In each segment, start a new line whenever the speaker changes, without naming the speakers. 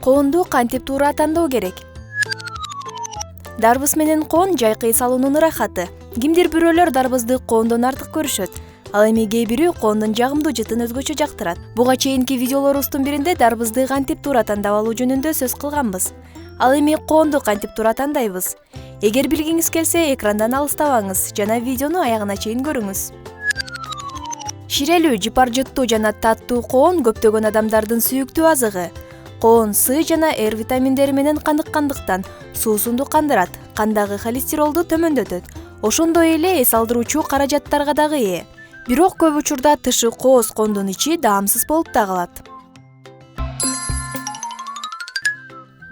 Коонду кантип туура тандоо керек? Дарбыз менен коон жайкы эс алуунун ырахаты. Кимдир бирөөлөр дарбызды коондон артык көрүшөт. Ал эми кээ бири коондун жагымдуу жытын өзгөчө жактырат. Буга чейинки видеолорубуздун биринде дарбызды кантип туура тандап алуу жөнүндө сөз кылганбыз. Ал эми коонду кантип туура тандайбыз? Эгер билгиңиз келсе, экрандан алыстабаңыз жана видеону аягына чейин көрүңүз. Ширелүү, жыпар жыттуу жана таттуу коон көптөгөн адамдардын сүйүктүү азыгы. Коон С жана Р витаминдери менен каныккандыктан суусунду кандырат, кандагы холестеролду төмөндөтөт. Ошондой эле эс алдыруучу каражаттарга дагы ээ. Бирок көп учурда тышы кооз коондун ичи даамсыз болуп да калат.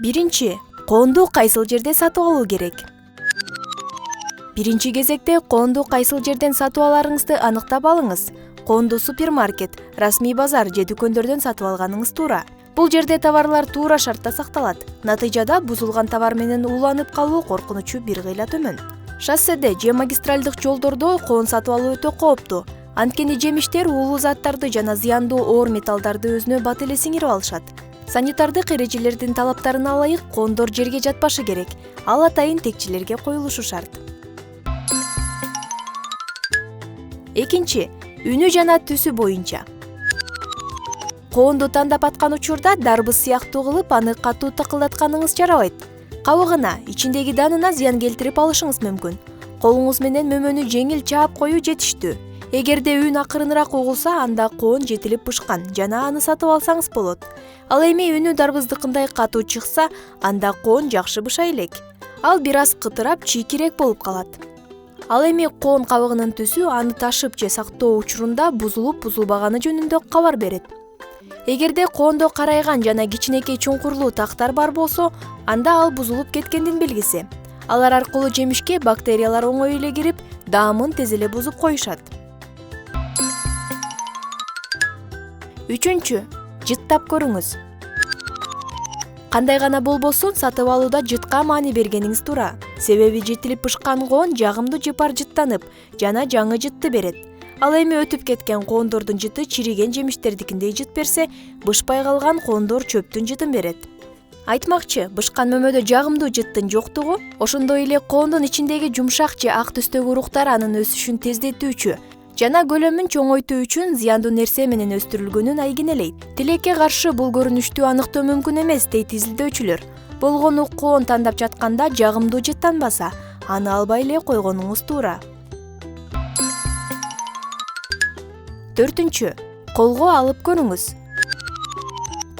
Биринчи, коонду кайсыл жерде сатып алуу керек? Биринчи кезекте коонду кайсыл жерден сатып аларыңызды аныктап алыңыз. Коонду супермаркет, расмий базар же дүкөндөрдөн сатып алганыңыз туура. Бул жерде товарлар туура шартта сакталат. Натыйжада бузулган товар менен ууланып калуу коркунучу бир кыйла төмөн. Шосседе же магистралдык жолдордо коон сатып алуу өтө кооптуу. Анткени жемиштер уулуу заттарды жана зыяндуу оор металлдарды өзүнө бат эле сиңирип алышат. Санитардык эрежелердин талаптарына ылайык коондор жерге жатпашы керек. Ал атайын текчелерге коюлушу шарт. Экинчи, үнү жана түсү боюнча. Коонду тандап аткан учурда дарбыз сыяктуу кылып аны катуу такылдатканыңыз жарабайт. Кабыгына, ичиндеги данына зыян келтирип алышыңыз мүмкүн. Колуңуз менен мөмөнү жеңил чаап коюу жетиштүү. Эгерде үн акырыныраак угулса, анда коон жетилип бышкан жана аны сатып алсаңыз болот. Ал эми үнү дарбыздыкындай катуу чыкса, анда коон жакшы быша элек. Ал бир аз кытырап, чийкирээк болуп калат. Ал эми коон кабыгынын түсү аны ташып же сактоо учурунда бузулуп-бузулбаганы жөнүндө кабар берет. Эгерде коондо карайган жана кичинекей чуңкурлуу тактар бар болсо, анда ал бузулуп кеткендин белгиси. Алар аркылуу жемишке бактериялар оңой эле кирип, даамын тез эле бузуп коюшат. Үчүнчү, жыттап көрүңүз. Кандай гана болбосун, сатып алууда жытка маани бергениңиз туура. Себеби жетилип бышкан коон жагымдуу жыпар жыттанып, жана жаңы жытты берет. Ал эми өтүп кеткен коондордун жыты чириген жемиштердикиндей жыт берсе, бышпай калган коондор чөптүн жытын берет. Айтмакчы, бышкан мөмөдө жагымдуу жыттын жоктугу, ошондой эле коондун ичиндеги жумшак же ак түстөгү уруктар анын өсүшүн тездетүүчү жана көлөмүн чоңойтуу үчүн зыяндуу нерсе менен өстүрүлгөнүн айгинелейт. Тилекке каршы бул көрүнүштү аныктоо мүмкүн эмес, дейт изилдөөчүлөр. Болгону коон тандап жатканда жагымдуу жыттанбаса, аны албай эле койгонуңуз туура. Төртүнчү, колго алып көрүңүз.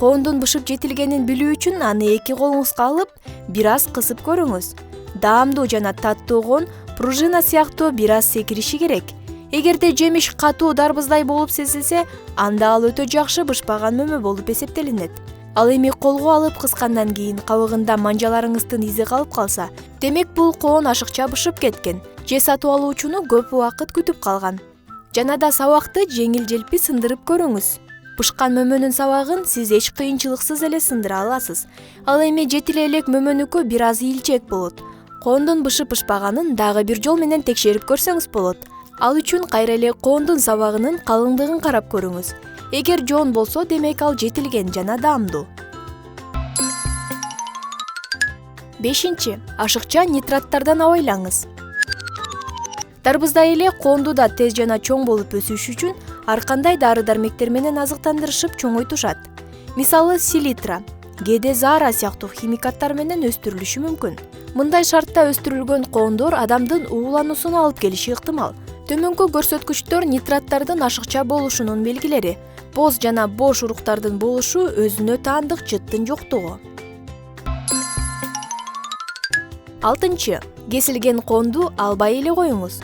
Коондун бышып жетилгенин билүү үчүн аны эки колуңузга алып, бир аз кысып көрүңүз. Даамдуу жана таттуу коон пружина сыяктуу бир аз секириши керек. Эгерде жемиш катуу дарбыздай болуп сезилсе, анда ал өтө жакшы бышпаган мөмө болуп эсептелинет. Ал эми колго алып кыскандан кийин кабыгында манжаларыңыздын изи калып калса, демек бул коон ашыкча бышып кеткен же сатып алуучуну көп убакыт күтүп калган. Жана да сабакты жеңил-желпи сындырып көрүңүз. Бышкан мөмөнүн сабагын сиз эч кыйынчылыксыз эле сындыра аласыз. Ал эми жетиле элек мөмөнүкү бир аз ийилчээк болот. Коондун бышып-бышпаганын дагы бир жол менен текшерип көрсөңүз болот. Ал үчүн кайра эле коондун сабагынын калыңдыгын карап көрүңүз. Эгер жоон болсо, демек ал жетилген жана даамдуу. Бешинчи, ашыкча нитраттардан абайлаңыз. Дарбыздай эле коонду да тез жана чоң болуп өсүш үчүн ар кандай дары-дармектер менен азыктандырышып чоңойтушат. Мисалы, селитра, кээде заара сыяктуу химикаттар менен өстүрүлүшү мүмкүн. Мындай шартта өстүрүлгөн коондор адамдын уулануусуна алып келиши ыктымал. Төмөнкү көрсөткүчтөр нитраттардын ашыкча болушунун белгилери. Боз жана бош уруктардын болушу өзүнө таандык жыттын жоктугу. Алтынчы, кесилген коонду албай эле коюңуз.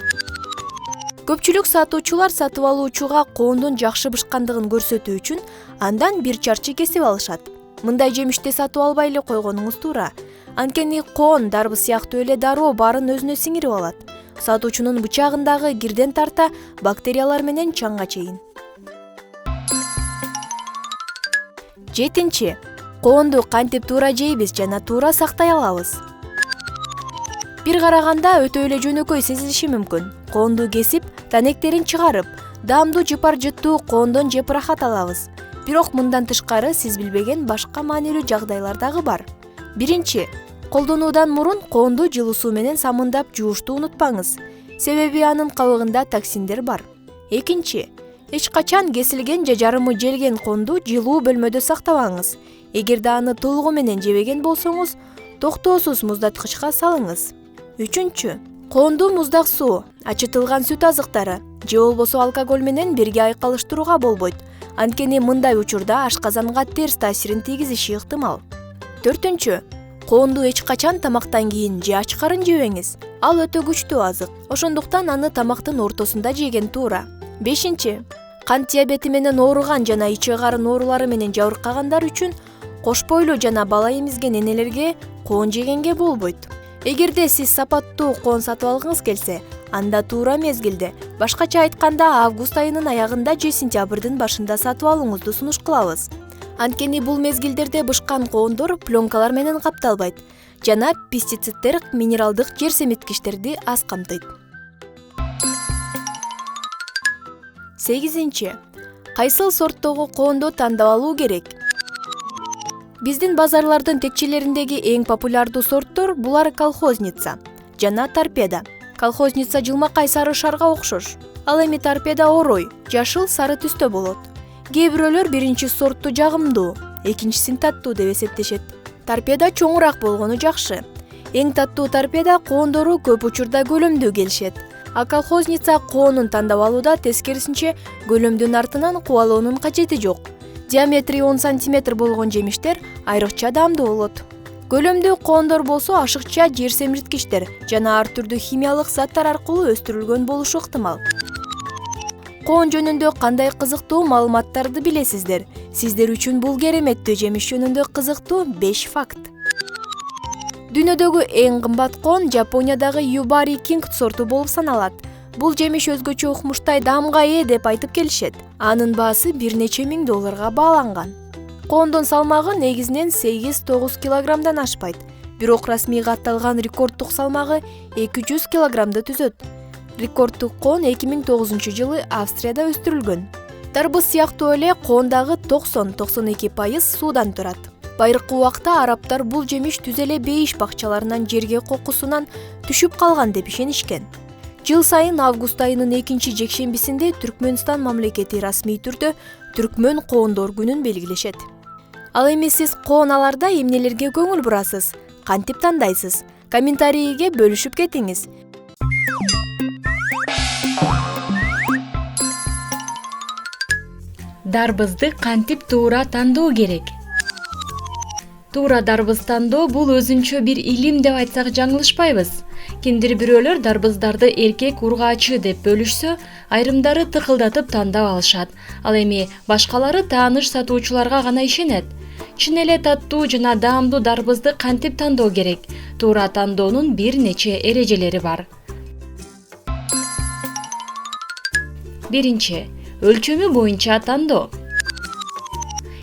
Көпчүлүк сатуучулар сатып алуучуга коондун жакшы бышкандыгын көрсөтүү үчүн андан бир чарчы кесип алышат. Мындай жемишти сатып албай эле койгонуңуз туура. Анткени коон дарбыз сыяктуу эле дароо баарын өзүнө сиңирип алат. Сатуучунун бычагындагы кирден тарта бактериялар менен чаңга чейин. Жетинчи, коонду кантип туура жейбиз жана туура сактай алабыз. Бир караганда өтө эле жөнөкөй сезилиши мүмкүн. Коонду кесип, танектерин чыгарып, даамдуу жыпар жыттуу коондон жеп ырахат алабыз. Бирок мындан тышкары сиз билбеген башка маанилүү жагдайлар дагы бар. Биринчи, колдонуудан мурун коонду жылуу суу менен самындап жуушту унутпаңыз. Себеби анын кабыгында токсиндер бар. Экинчи, эч качан кесилген же жарымы желген коонду жылуу бөлмөдө сактабаңыз. Эгерде аны толугу менен жебеген болсоңуз, токтоосуз муздаткычка салыңыз. Үчүнчү, коонду муздак суу, ачытылган сүт азыктары же болбосо алкоголь менен бирге айкалыштырууга болбойт. Анткени мындай учурда ашказанга терс таасирин тийгизиши ыктымал. Төртүнчү, коонду эч качан тамактан кийин же ачкарын жебеңиз. Ал өтө күчтүү азык. Ошондуктан аны тамактын ортосунда жеген туура. Бешинчи, кант диабети менен ооруган жана ичи карын оорулары менен жабыркагандар үчүн кош бойлуу жана бала эмизген энелерге коон жегенге болбойт. Эгерде сиз сапаттуу коон сатып алгыңыз келсе, анда туура мезгилде, башкача айтканда август айынын аягында же сентябрдын башында сатып алууңузду сунуш кылабыз. Анткени бул мезгилдерде бышкан коондор пленкалар менен капталбайт жана пестициддер минералдык жер семиткичтерди аз камтыйт. Сегизинчи, кайсыл сорттогу коонду тандап алуу керек? Биздин базарлардын текчелериндеги эң популярдуу сорттор булар колхозница жана торпеда. Колхозница жылмакай сары шарга окшош. Ал эми торпеда орой, жашыл сары түстө болот. Кээ бирөөлөр биринчи сортту жагымдуу, экинчисин таттуу деп эсептешет. Торпеда чоңураак болгону жакшы. Эң таттуу торпеда коондору көп учурда көлөмдүү келишет. А колхозница коонун тандап алууда тескерисинче көлөмдүн артынан кубалоонун кажети жок. Диаметри 10 см болгон жемиштер айрыкча даамдуу болот. Көлөмдүү коондор болсо ашыкча жер семирткичтер жана ар түрдүү химиялык заттар аркылуу өстүрүлгөн болушу ыктымал. Коон жөнүндө кандай кызыктуу маалыматтарды билесиздер? Сиздер үчүн бул кереметтүү жемиш жөнүндө кызыктуу 5 факт. Дүйнөдөгү эң кымбат коон Жапониядагы Юбари Кинг сорту болуп саналат. Бул жемиш өзгөчө укмуштай даамга ээ деп айтып келишет. Анын баасы бир нече миң долларга бааланган. Коондун салмагы негизинен 8-9 килограммдан ашпайт. Бирок расмий катталган рекорддук салмагы 200 килограммды түзөт. Рекорддук коон 2009 жылы Австрияда өстүрүлгөн. Дарбыз сыяктуу эле коондагы 90-92% суудан турат. Байыркы убакта арабтар бул жемиш түз эле бейиш бакчаларынан жерге кокусунан түшүп калган деп ишенишкен. Жыл сайын август айынын 2 жекшембисинде Түркмөнстан мамлекети расмий түрдө Түркмөн коондор күнүн белгилешет. Ал эми сиз коон аларда эмнелерге көңүл бурасыз? Кантип тандайсыз? Комментарийге бөлүшүп кетиңиз.
Дарбызды кантип туура тандоо керек? Туура дарбыз тандоо бул өзүнчө бир илим деп айтсак жаңылышпайбыз. Кимдир бирөөлөр дарбыздарды эркек ургаачы деп бөлүшсө, айрымдары тыкылдатып тандап алышат. Ал эми башкалары тааныш сатуучуларга гана ишенет. Чын эле таттуу жана даамдуу дарбызды кантип тандоо керек? Туура тандоонун бир нече эрежелери бар. Биринчи, өлчөмү боюнча тандоо.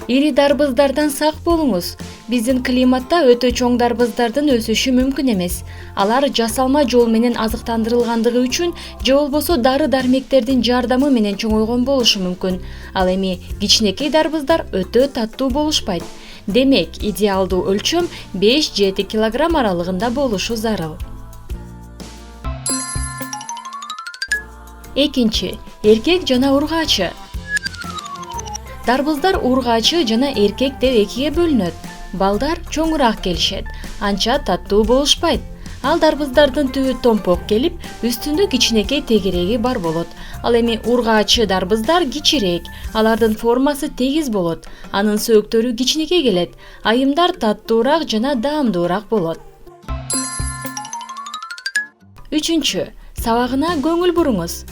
Ири дарбыздардан сак болуңуз. Биздин климатта өтө чоң дарбыздардын өсүшү мүмкүн эмес. Алар жасалма жол менен азыктандырылгандыгы үчүн же болбосо дары-дармектердин жардамы менен чоңойгон болушу мүмкүн. Ал эми кичинекей дарбыздар өтө таттуу болушпайт. Демек, идеалдуу өлчөм 5-7 килограмм аралыгында болушу зарыл. Экинчи, эркек жана ургаачы. Дарбыздар ургаачы жана эркек деп экиге бөлүнөт. Балдар чоңураак келишет, анча таттуу болушпайт. Ал дарбыздардын түбү томпок келип, үстүндө кичинекей тегереги бар болот. Ал эми ургаачы дарбыздар кичирээк, алардын формасы тегиз болот, анын сөөктөрү кичинекей келет, айымдар таттуураак жана даамдуураак болот. Үчүнчү, сабагына көңүл буруңуз.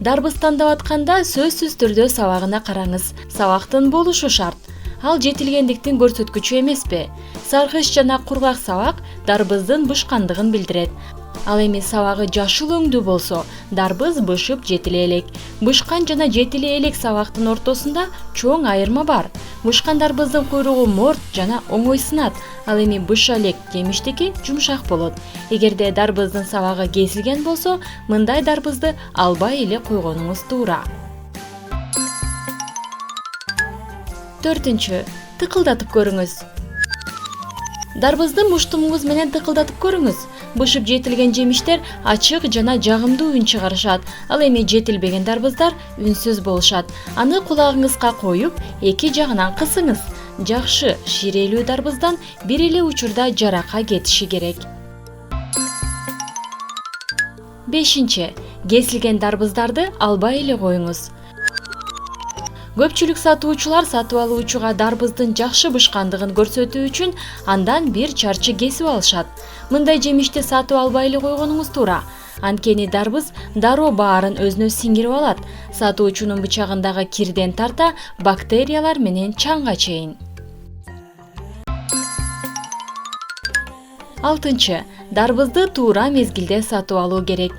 Дарбыз тандап атканда сөзсүз түрдө сабагына караңыз. Сабактын болушу шарт. Ал жетилгендиктин көрсөткүчү эмеспи? Саргыч жана кургак сабак дарбыздын бышкандыгын билдирет. Ал эми сабагы жашыл өңдүү болсо, дарбыз бышып жетиле элек. Бышкан жана жетиле элек сабактын ортосунда чоң айырма бар. Бышкан дарбыздын куйругу морт жана оңой сынат. Ал эми быша элек жемиштики жумшак болот. Эгерде дарбыздын сабагы кесилген болсо, мындай дарбызды албай эле койгонуңуз туура. 4. Тыкылдатып көрүңүз. Дарбызды муштумуңуз менен тыкылдатып көрүңүз. Бышып жетилген жемиштер ачык жана жагымдуу үн чыгарышат. Ал эми жетилбеген дарбыздар үнсүз болушат. Аны кулагыңызга коюп, эки жагынан кысыңыз. Жакшы ширелүү дарбыздан бир эле учурда жарака кетиши керек. 5. Кесилген дарбыздарды албай эле коюңуз. Көпчүлүк сатуучулар сатып алуучуга дарбыздын жакшы бышкандыгын көрсөтүү үчүн андан бир чарчы кесип алышат. Мындай жемишти сатып албай эле койгонуңуз туура. Анткени дарбыз дароо баарын өзүнө сиңирип алат. Сатуучунун бычагындагы кирден тарта бактериялар менен чаңга чейин. 6. Дарбызды туура мезгилде сатып алуу керек.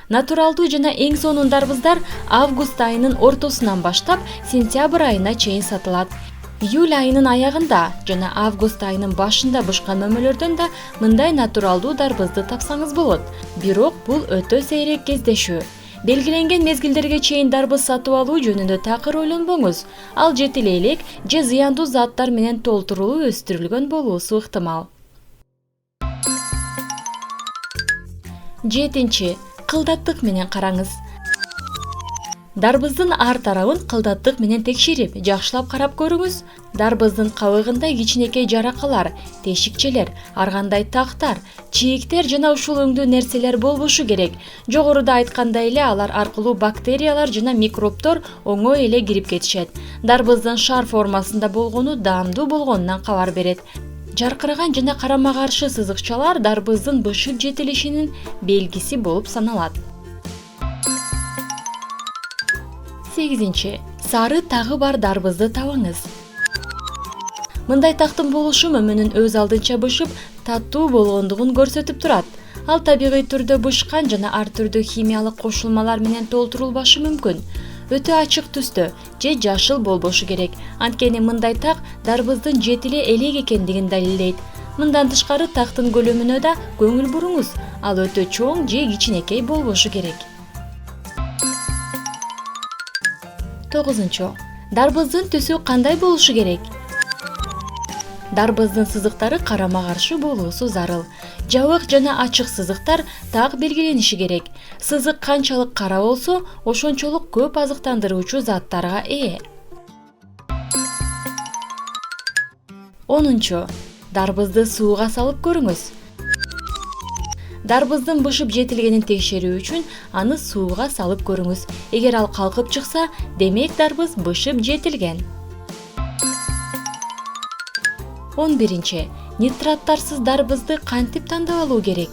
Натуралдуу жана эң сонун дарбыздар август айынын ортосунан баштап сентябрь айына чейин сатылат. Июль айынын аягында жана август айынын башында бышкан өмөлөрдөн да мындай натуралдуу дарбызды тапсаңыз болот. Бирок бул өтө сейрек кездешүү. Белгиленген мезгилдерге чейин дарбыз сатып алуу жөнүндө такыр ойлонбоңуз. Ал жетиле элек же зыяндуу заттар менен толтурулуп өстүрүлгөн болуусу ыктымал. 7. Кылдаттык менен караңыз. Дарбыздын ар тарабын кылдаттык менен текшерип, жакшылап карап көрүңүз. Дарбыздын кабыгында кичинекей жаракалар, тешикчелер, ар кандай тактар, чийиктер жана ушул өңдүү нерселер болбошу керек. Жогоруда айткандай эле алар аркылуу бактериялар жана микробтор оңой эле кирип кетишет. Дарбыздын шар формасында болгону даамдуу болгонунан кабар берет. Жаркыраган жана карама каршы сызыкчалар дарбыздын бышып жетилишинин белгиси болуп саналат. 8. Сары тагы бар дарбызды табыңыз. Мындай тактын болушу мөмөнүн өз алдынча бышып, таттуу болгондугун көрсөтүп турат. Ал табигый түрдө бышкан жана ар түрдүү химиялык кошулмалар менен толтурулбашы мүмкүн. Өтө ачык түстө же жашыл болбошу керек. Анткени мындай так дарбыздын жетиле элек экендигин далилдейт. Мындан тышкары тактын көлөмүнө да көңүл буруңуз. Ал өтө чоң же кичинекей болбошу керек. 9. Дарбыздын түсү кандай болушу керек? Дарбыздын сызыктары карама каршы болуусу зарыл. Жабык жана ачык сызыктар так белгилениши керек. Сызык канчалык кара болсо, ошончолук көп азыктандыруучу заттарга ээ. 10. Дарбызды сууга салып көрүңүз. Дарбыздын бышып жетилгенин текшерүү үчүн аны сууга салып көрүңүз. Эгер ал калкып чыкса, демек дарбыз бышып жетилген. 11. Нитраттарсыз дарбызды кантип тандап алуу керек?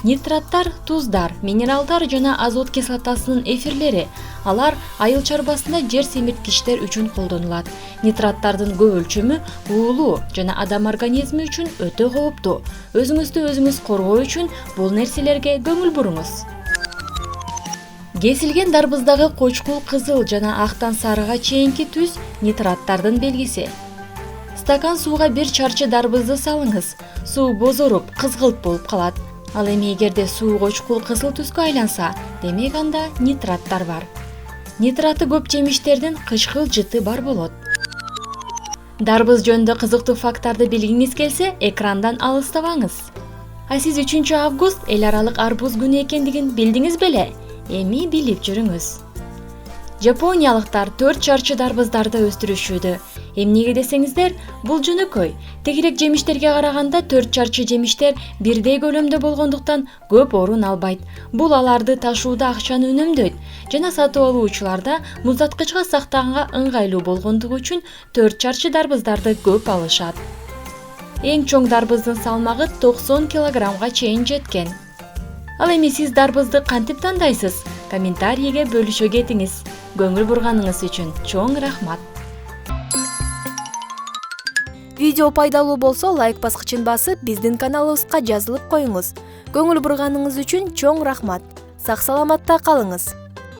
Нитраттар туздар, минералдар жана азот кислотасынын эфирлери. Алар айыл чарбасында жер семирткичтер үчүн колдонулат. Нитраттардын көп өлчөмү уулуу жана адам организми үчүн өтө кооптуу. Өзүңүздү өзүңүз коргоо үчүн бул нерселерге көңүл буруңуз. Кесилген дарбыздагы кочкул кызыл жана актан сарыга чейинки түс нитраттардын белгиси. Стакан сууга бир чарчы дарбызды салыңыз. Суу бозоруп, кызгылт болуп калат. Ал эми эгерде суу кочкул кызыл түскө айланса, демек анда нитраттар бар. Нитраты көп жемиштердин кычкыл жыты бар болот. Дарбыз жөнүндө кызыктуу факттарды билгиңиз келсе, экрандан алыстабаңыз. А сиз 3 август эл аралык арбуз күнү экендигин билдиңиз беле? Эми билип жүрүңүз. Жапониялыктар 4 чарчы дарбыздарды өстүрүшүүдө. Эмнеге десеңиздер, бул жөнөкөй. Тегирек жемиштерге караганда 4 чарчы жемиштер бирдей көлөмдө болгондуктан көп орун албайт. Бул аларды ташууда акчаны үнөмдөйт жана сатып алуучуларда муздаткычка сактаганга ыңгайлуу болгондугу үчүн 4 чарчы дарбыздарды көп алышат. Эң чоң дарбыздын салмагы 90 килограммга чейин жеткен. Ал эми сиз дарбызды кантип тандайсыз? Комментарийге бөлүшө кетиңиз. Көңүл бурганыңыз үчүн чоң рахмат.
Видео пайдалуу болсо лайк баскычын басып, биздин каналыбызга жазылып коюңуз. Көңүл бурганыңыз үчүн чоң рахмат. Сак саламатта калыңыз.